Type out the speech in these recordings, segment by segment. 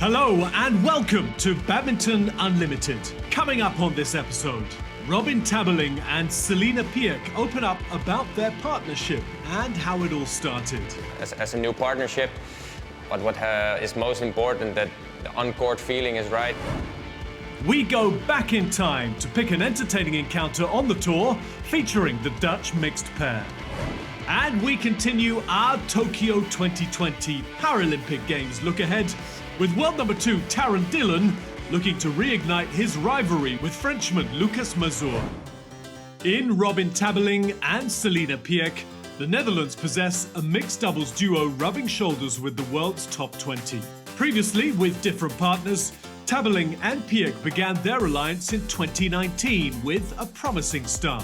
Hello and welcome to Badminton Unlimited. Coming up on this episode, Robin Tabeling and Selena Piek open up about their partnership and how it all started. As a new partnership, but what is most important, that the on-court feeling is right. We go back in time to pick an entertaining encounter on the tour featuring the Dutch mixed pair. And we continue our Tokyo 2020 Paralympic Games look ahead with world number 2 Tarun looking to reignite his rivalry with Frenchman Lucas Mazur. In Robin Tabeling and Selena Piek, the Netherlands possess a mixed doubles duo rubbing shoulders with the world's top 20. Previously, with different partners, Tabeling and Piek began their alliance in 2019 with a promising start.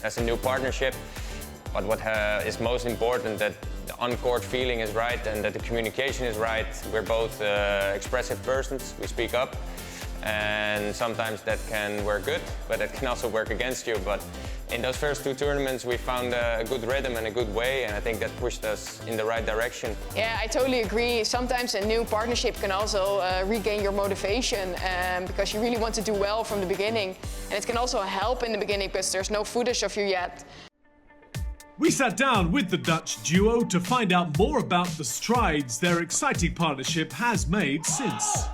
As a new partnership, but what is most important, that the on-court feeling is right and that the communication is right. We're both expressive persons, we speak up, and sometimes that can work good, but it can also work against you. But in those first 2 tournaments, we found a good rhythm and a good way, and I think that pushed us in the right direction. Yeah, I totally agree. Sometimes a new partnership can also regain your motivation because you really want to do well from the beginning. And it can also help in the beginning because there's no footage of you yet. We sat down with the Dutch duo to find out more about the strides their exciting partnership has made since.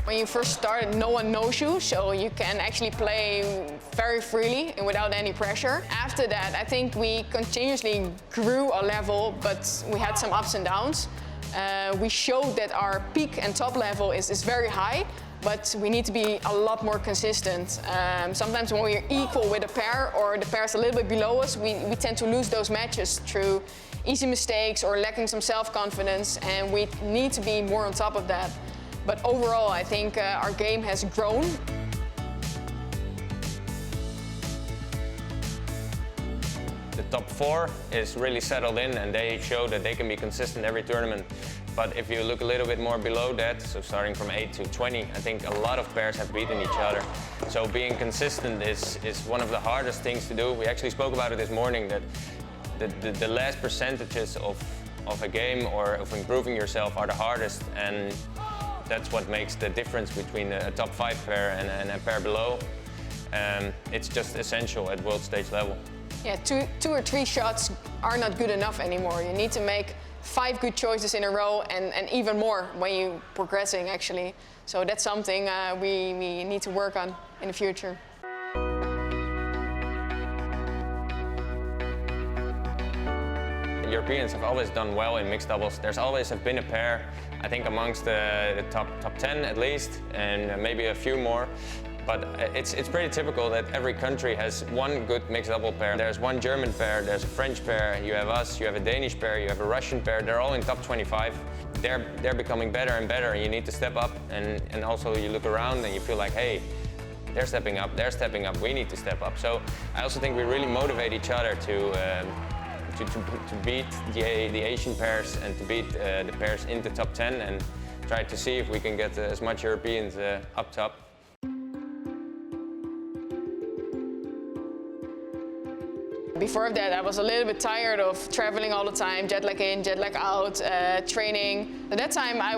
When you first started, no one knows you, so you can actually play very freely and without any pressure. After that, I think we continuously grew our level, but we had some ups and downs. We showed that our peak and top level is very high, but we need to be a lot more consistent. Sometimes when we're equal with a pair or the pair's a little bit below us, we tend to lose those matches through easy mistakes or lacking some self-confidence, and we need to be more on top of that. But overall, I think our game has grown. The top 4 is really settled in, and they show that they can be consistent every tournament. But if you look a little bit more below that, so starting from 8 to 20, I think a lot of pairs have beaten each other. So being consistent is one of the hardest things to do. We actually spoke about it this morning, that the last percentages of a game or of improving yourself are the hardest, and that's what makes the difference between a top 5 pair and a pair below. It's just essential at world stage level. Yeah, two or 3 shots are not good enough anymore. You need to make 5 good choices in a row and even more when you're progressing, actually. So that's something we need to work on in the future. Europeans have always done well in mixed doubles. There's always been a pair, I think amongst the top 10 at least, and maybe a few more. But it's pretty typical that every country has one good mixed double pair. There's one German pair, there's a French pair, you have us, you have a Danish pair, you have a Russian pair. They're all in top 25. They're becoming better and better, and you need to step up. And also you look around and you feel like, hey, they're stepping up, we need to step up. So I also think we really motivate each other to beat the Asian pairs and to beat the pairs in the top 10 and try to see if we can get as much Europeans up top. Before that, I was a little bit tired of traveling all the time, jet lag in, jet lag out, training. At that time, I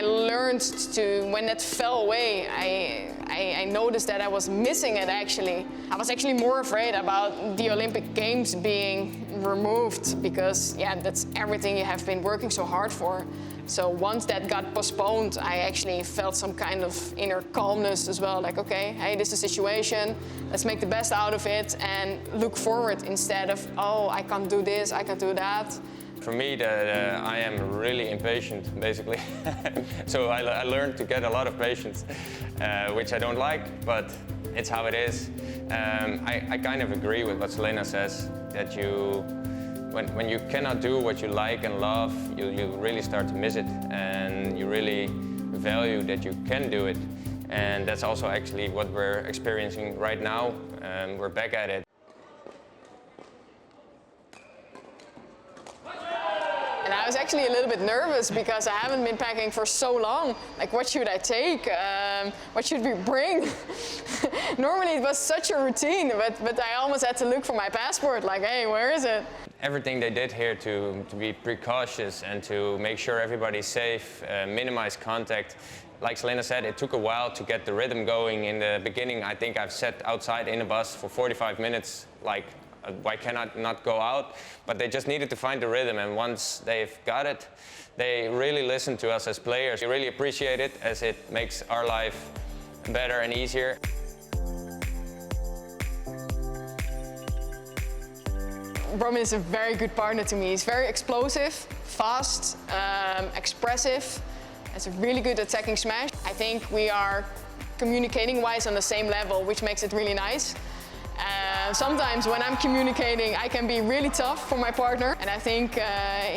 learned to, when that fell away, I noticed that I was missing it, actually. I was actually more afraid about the Olympic Games being removed because, yeah, that's everything you have been working so hard for. So once that got postponed, I actually felt some kind of inner calmness as well. Like, okay, hey, this is a situation, let's make the best out of it and look forward instead of, oh, I can't do this, I can't do that. For me, I am really impatient, basically. So I learned to get a lot of patience, which I don't like, but it's how it is. I kind of agree with what Selena says, that when you cannot do what you like and love, you really start to miss it, and you really value that you can do it. And that's also actually what we're experiencing right now. We're back at it. And I was actually a little bit nervous because I haven't been packing for so long. Like, what should I take? What should we bring? Normally it was such a routine, but I almost had to look for my passport, like, hey, where is it? everything they did here to be precautious and to make sure everybody's safe, minimize contact. Like Selena said, it took a while to get the rhythm going. In the beginning, I think I've sat outside in a bus for 45 minutes, like, why can I not go out? But they just needed to find the rhythm, and once they've got it, they really listen to us as players. We really appreciate it, as it makes our life better and easier. Robin is a very good partner to me. He's very explosive, fast, expressive. Has a really good attacking smash. I think we are communicating-wise on the same level, which makes it really nice. Sometimes when I'm communicating, I can be really tough for my partner, and I think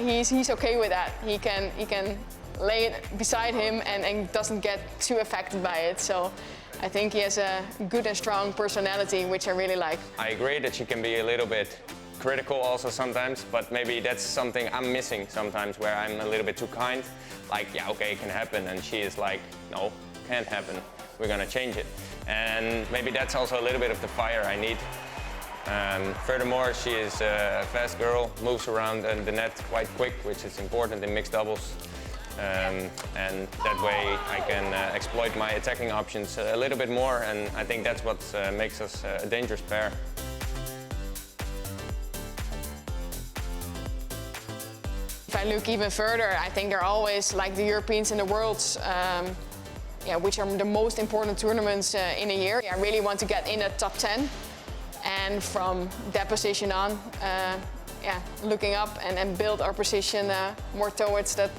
he's okay with that. He can lay it beside him and doesn't get too affected by it. So I think he has a good and strong personality, which I really like. I agree that she can be a little bit critical also sometimes, but maybe that's something I'm missing sometimes, where I'm a little bit too kind. Like, yeah, okay, it can happen, and she is like, no, can't happen. We're gonna change it. And maybe that's also a little bit of the fire I need. Furthermore, she is a fast girl, moves around the net quite quick, which is important in mixed doubles. And that way I can exploit my attacking options a little bit more, and I think that's what makes us a dangerous pair. If I look even further, I think they're always like the Europeans and the Worlds, which are the most important tournaments in a year. I really want to get in that top 10, and from that position on, looking up and build our position more towards that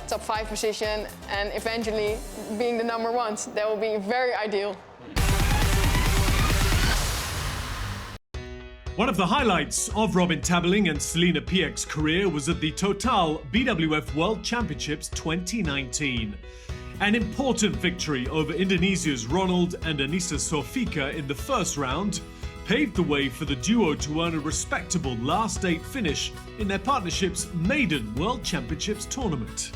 top 5 position, and eventually being the number 1. That will be very ideal. One of the highlights of Robin Tabeling and Selena Piek's career was at the TOTAL BWF World Championships 2019. An important victory over Indonesia's Ronald and Anissa Sofika in the first round paved the way for the duo to earn a respectable last 8 finish in their partnership's maiden World Championships tournament.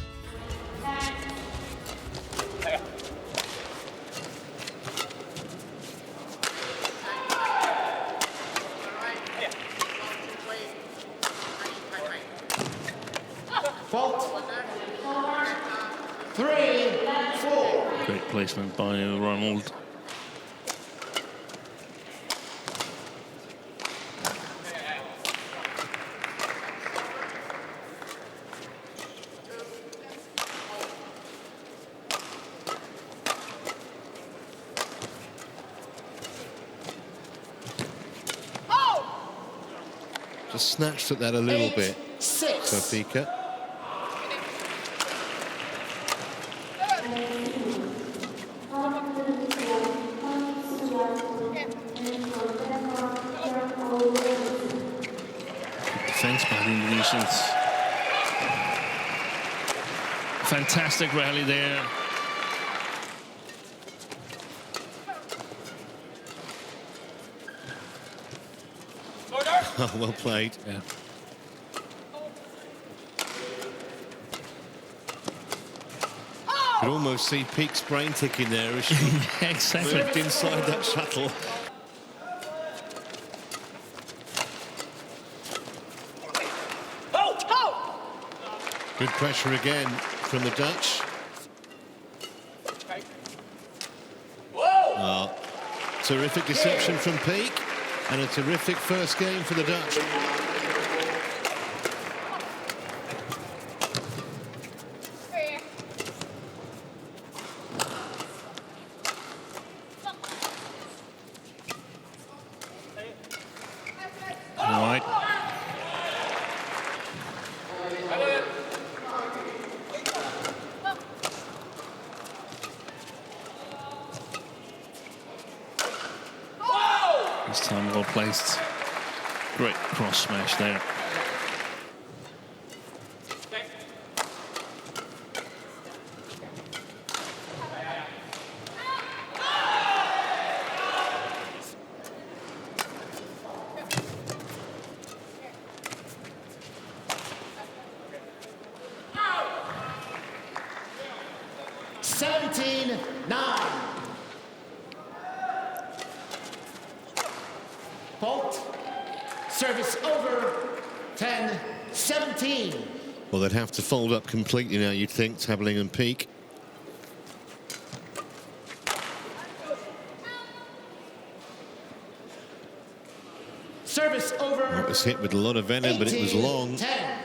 Great placement by Ronald. Just snatched at that a little bit, Sofika. Defense by the Indonesians. Fantastic rally there. Oh, well played. Yeah. You could almost see Piek's brain ticking there as she Exactly. moved inside that shuttle. Good pressure again from the Dutch. Oh, terrific deception from Piek, and a terrific first game for the Dutch. All right. This time well placed. Great cross smash there. Fault. Service over. 10-17. Well, they'd have to fold up completely now, you'd think, Tabeling and Piek. Service over. It was hit with a lot of venom, but it was long. 10.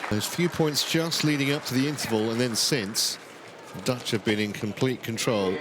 Those few points just leading up to the interval, and then since, the Dutch have been in complete control.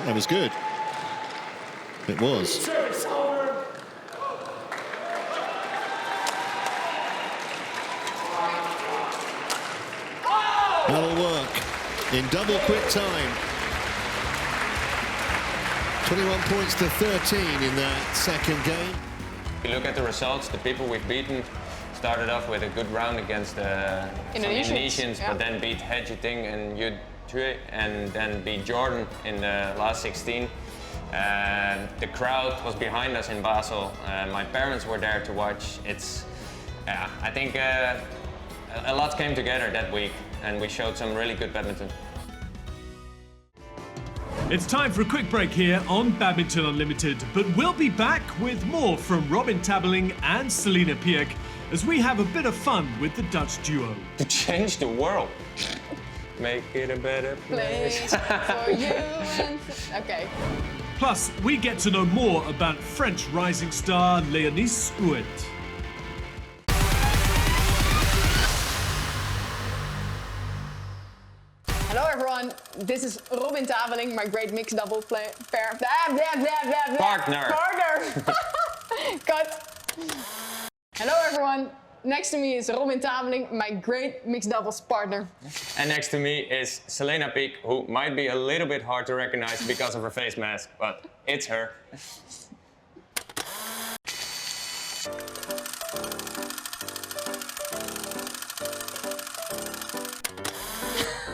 That was good. It was. Service over. That'll work in double quick time. 21 points to 13 in that second game. If you look at the results, the people we've beaten started off with a good round against the Indonesians, yeah. but then beat Hedgeting and Yud Tue, and then beat Jordan in the last 16. The crowd was behind us in Basel. My parents were there to watch. I think a lot came together that week, and we showed some really good badminton. It's time for a quick break here on Badminton Unlimited, but we'll be back with more from Robin Tabeling and Selena Piek as we have a bit of fun with the Dutch duo. To change the world. Make it a better place for you and... Okay. Plus, we get to know more about French rising star Leonie. Hello everyone, this is Robin Tabeling, my great mixed double pair. Partner. Cut. Hello everyone, next to me is Robin Tabeling, my great mixed doubles partner. And next to me is Selena Piek, who might be a little bit hard to recognize because of her face mask, but it's her.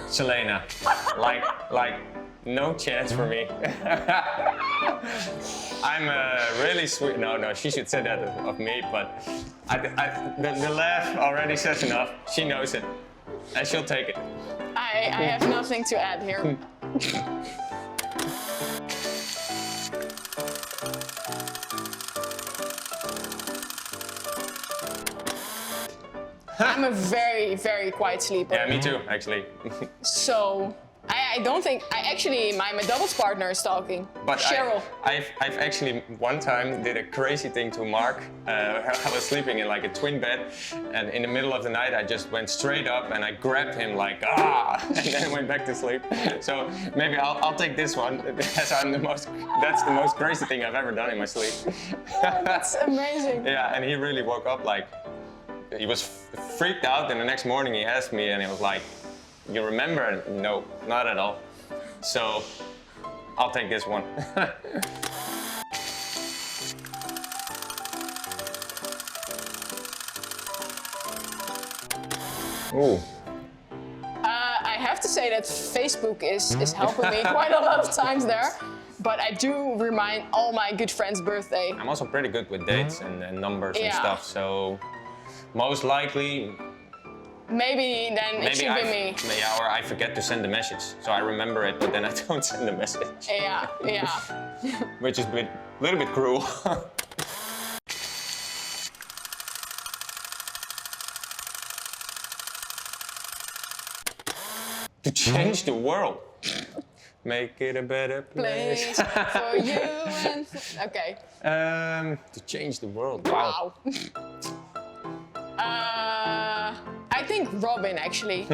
Selena, like no chance for me. I'm really sweet. No, she should say that of me, but the laugh already says enough. She knows it, and she'll take it. I have nothing to add here. I'm a very, very quiet sleeper. Yeah, me too, actually. So I don't think my doubles partner is talking. But Cheryl. I've actually one time did a crazy thing to Mark. I was sleeping in like a twin bed, and in the middle of the night I just went straight up and I grabbed him like and then went back to sleep. So maybe I'll take this one as that's the most crazy thing I've ever done in my sleep. Oh, that's amazing. Yeah, and he really woke up like he was freaked out, and the next morning he asked me and he was like, "You remember?" No, not at all. So I'll take this one. Ooh. I have to say that Facebook is helping me quite a lot of times there. But I do remind all my good friends' birthday. I'm also pretty good with dates and numbers and stuff, so most likely maybe then it should be me. Yeah, or I forget to send the message. So I remember it, but then I don't send the message. Yeah. Which is a little bit cruel. To change the world. Make it a better place for you and... Okay. To change the world. Wow. I think Robin, actually.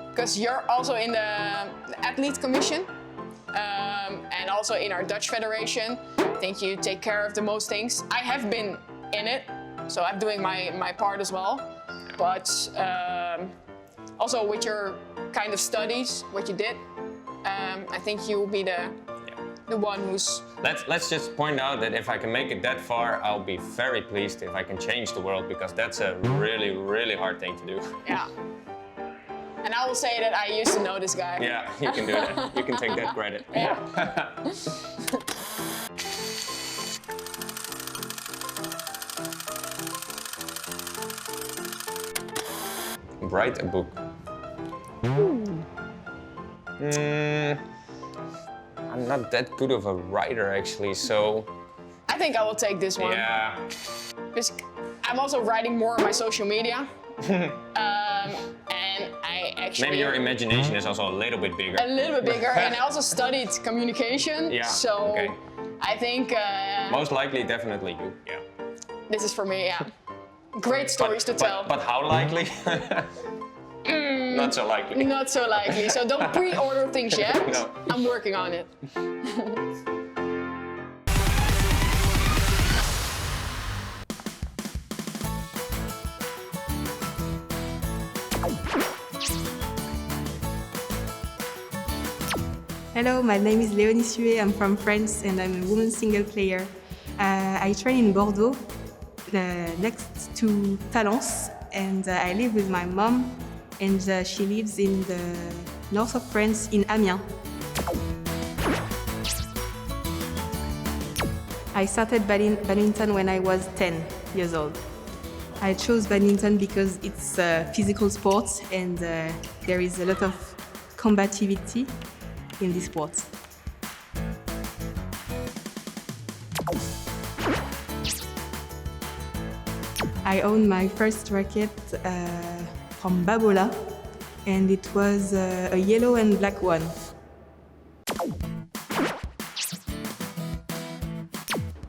Because you're also in the athlete commission. And also in our Dutch Federation. I think you take care of the most things. I have been in it, so I'm doing my part as well. But also with your kind of studies, what you did, I think you will be the the one who's... Let's just point out that if I can make it that far, I'll be very pleased if I can change the world, because that's a really, really hard thing to do. Yeah. And I will say that I used to know this guy. Yeah, you can do that. You can take that credit. Yeah. Write a book. I'm not that good of a writer, actually, so... I think I will take this one. Yeah. Because I'm also writing more on my social media. And I actually... Maybe your imagination is also a little bit bigger. A little bit bigger, and I also studied communication. Yeah, so okay. I think... Most likely, definitely you, yeah. This is for me, yeah. Great stories to tell. But how likely? Not so likely. Not so likely, so don't pre-order things yet. No. I'm working on it. Hello, my name is Leonie. I'm from France and I'm a women's single player. I train in Bordeaux, next to Talence, and I live with my mom, and she lives in the north of France, in Amiens. I started badminton when I was 10 years old. I chose badminton because it's a physical sport and there is a lot of combativity in this sport. I owned my first racket from Babola, and it was a yellow and black one.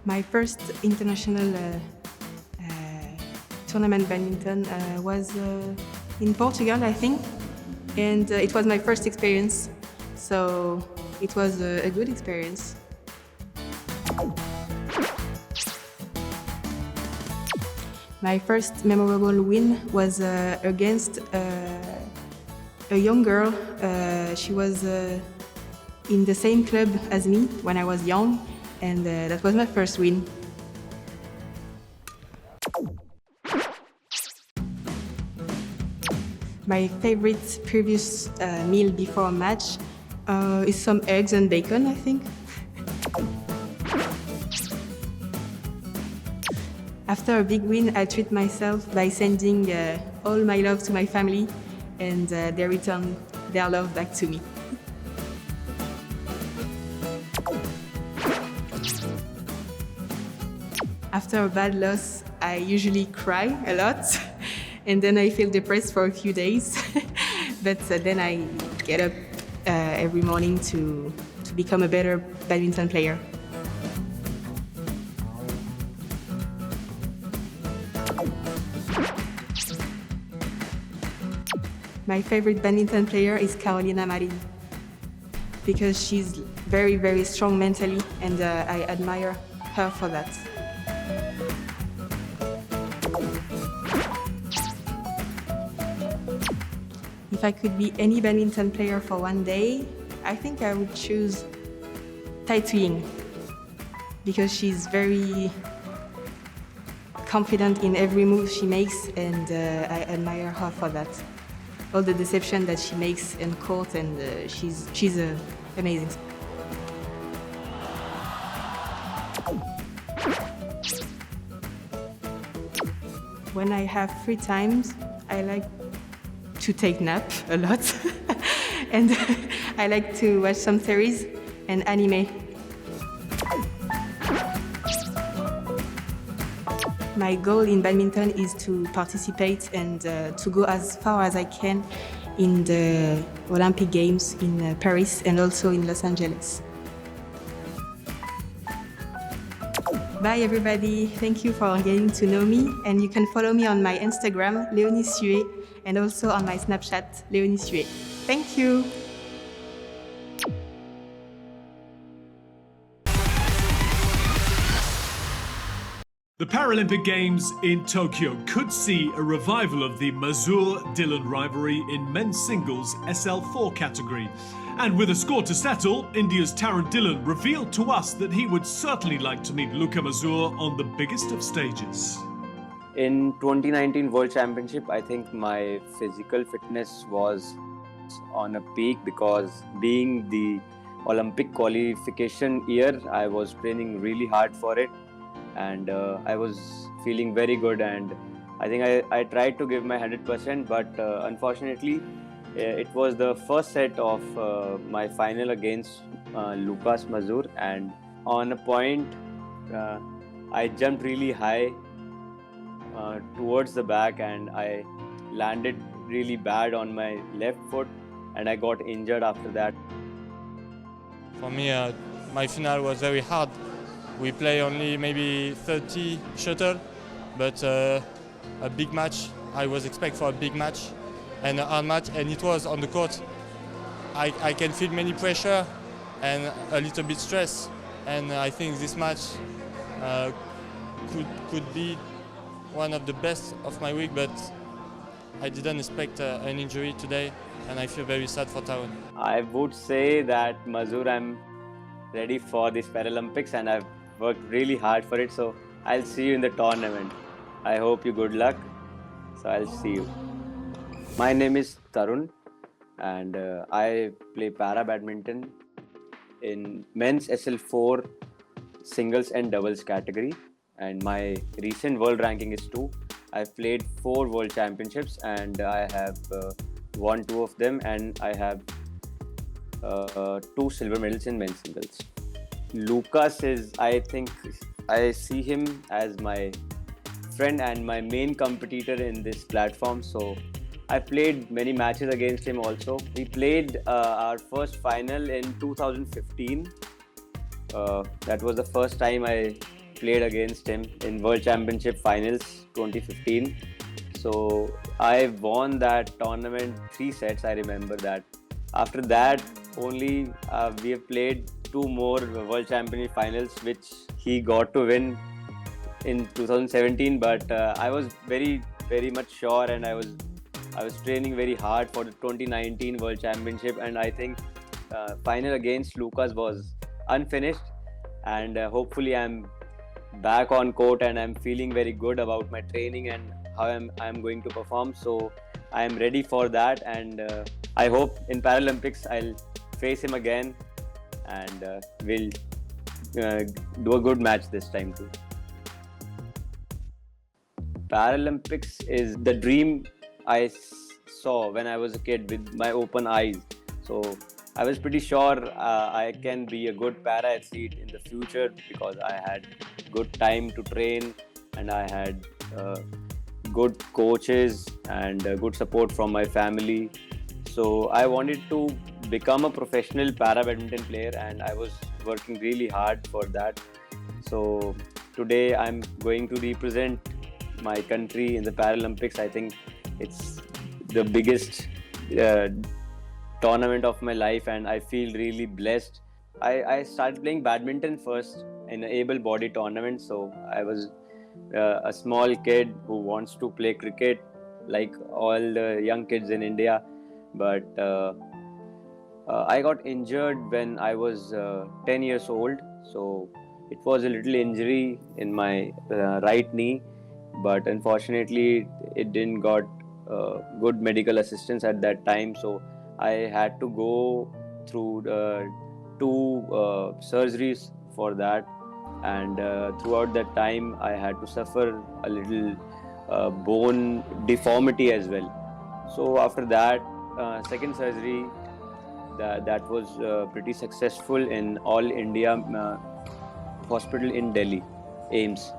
My first international tournament badminton was in Portugal, I think, and it was my first experience, so it was a good experience. My first memorable win was against a young girl. She was in the same club as me when I was young, and that was my first win. My favorite previous meal before a match is some eggs and bacon, I think. After a big win, I treat myself by sending all my love to my family, and they return their love back to me. After a bad loss, I usually cry a lot, and then I feel depressed for a few days. But then I get up every morning to become a better badminton player. My favorite badminton player is Carolina Marin, because she's very, very strong mentally, and I admire her for that. If I could be any badminton player for one day, I think I would choose Tai Tuying, because she's very confident in every move she makes, and I admire her for that. All the deception that she makes in court, and she's amazing. When I have free times, I like to take nap a lot, and I like to watch some series and anime. My goal in badminton is to participate and to go as far as I can in the Olympic Games in Paris and also in Los Angeles. Bye everybody, thank you for getting to know me, and you can follow me on my Instagram, Leonie, and also on my Snapchat, Leonie. Thank you! The Paralympic Games in Tokyo could see a revival of the Mazur-Dillon rivalry in men's singles SL4 category. And with a score to settle, India's Tarun Dillon revealed to us that he would certainly like to meet Luka Mazur on the biggest of stages. In 2019 World Championship, I think my physical fitness was on a peak because being the Olympic qualification year, I was training really hard for it. And I was feeling very good, and I think I tried to give my 100%, but unfortunately it was the first set of my final against Lucas Mazur, and on a point I jumped really high towards the back and I landed really bad on my left foot and I got injured after that. For me, my final was very hard. We play only maybe 30 shuttle, but a big match. I was expecting for a big match and a hard match, and it was on the court. I can feel many pressure and a little bit stress, and I think this match could be one of the best of my week, but I didn't expect an injury today, and I feel very sad for Tarun. I would say that Mazur, I'm ready for this Paralympics and I've worked really hard for it, so I'll see you in the tournament. I hope you good luck, so I'll see you. My name is Tarun and I play para badminton in men's SL4 singles and doubles category, and my recent world ranking is 2. I've played 4 world championships and I have won 2 of them, and I have 2 silver medals in men's singles. Lucas is, I think, I see him as my friend and my main competitor in this platform. So I played many matches against him also. We played our first final in 2015. That was the first time I played against him in World Championship Finals 2015. So I won that tournament 3 sets, I remember that. After that only we have played 2 more World Championship Finals, which he got to win in 2017. But I was very much sure, and I was training very hard for the 2019 World Championship, and I think final against Lucas was unfinished, and hopefully I'm back on court and I'm feeling very good about my training and how I'm going to perform. So I'm ready for that, and I hope in Paralympics I'll face him again and we'll do a good match this time too. Paralympics is the dream I saw when I was a kid with my open eyes. So I was pretty sure I can be a good para athlete in the future because I had good time to train and I had good coaches and good support from my family. So I wanted to become a professional para badminton player, and I was working really hard for that. So today I'm going to represent my country in the Paralympics. I think it's the biggest tournament of my life and I feel really blessed. I started playing badminton first in an able-bodied tournament. So I was a small kid who wants to play cricket like all the young kids in India. But I got injured when I was 10 years old. So it was a little injury in my right knee, but unfortunately it didn't got good medical assistance at that time. So I had to go through 2 surgeries for that, and throughout that time I had to suffer a little bone deformity as well. So after that second surgery, that was pretty successful in All India hospital in Delhi, AIMS.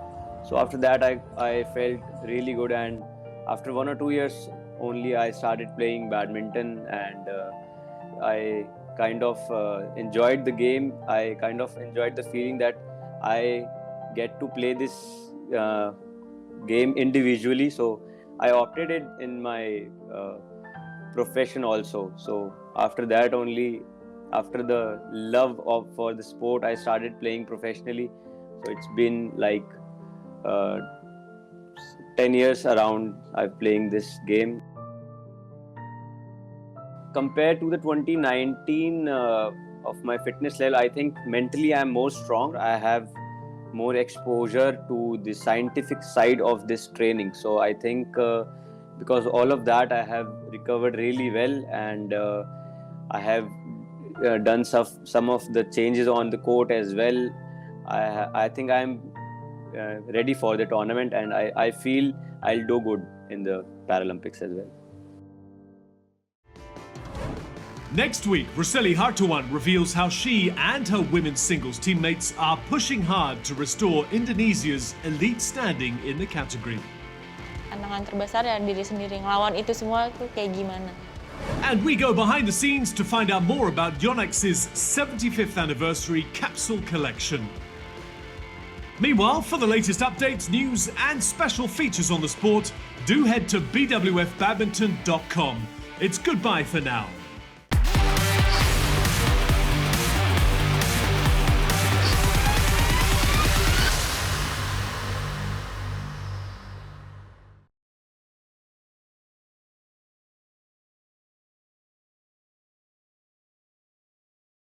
So after that I felt really good, and after 1 or 2 years only I started playing badminton, and I kind of enjoyed the game. I kind of enjoyed the feeling that I get to play this game individually. So I opted it in my profession also. So after that only, after the love for the sport, I started playing professionally. So it's been like 10 years around I'm playing this game. Compared to the 2019 of my fitness level, I think mentally I'm more strong. I have more exposure to the scientific side of this training. So I think because all of that, I have recovered really well, and I have done some of the changes on the court as well. I think I'm ready for the tournament, and I feel I'll do good in the Paralympics as well. Next week, Roseli Hartawan reveals how she and her women's singles teammates are pushing hard to restore Indonesia's elite standing in the category. Tantangan terbesar ya diri sendiri, ngelawan itu semua tuh kayak gimana. And we go behind the scenes to find out more about Yonex's 75th anniversary capsule collection. Meanwhile, for the latest updates, news and special features on the sport, do head to bwfbadminton.com. It's goodbye for now.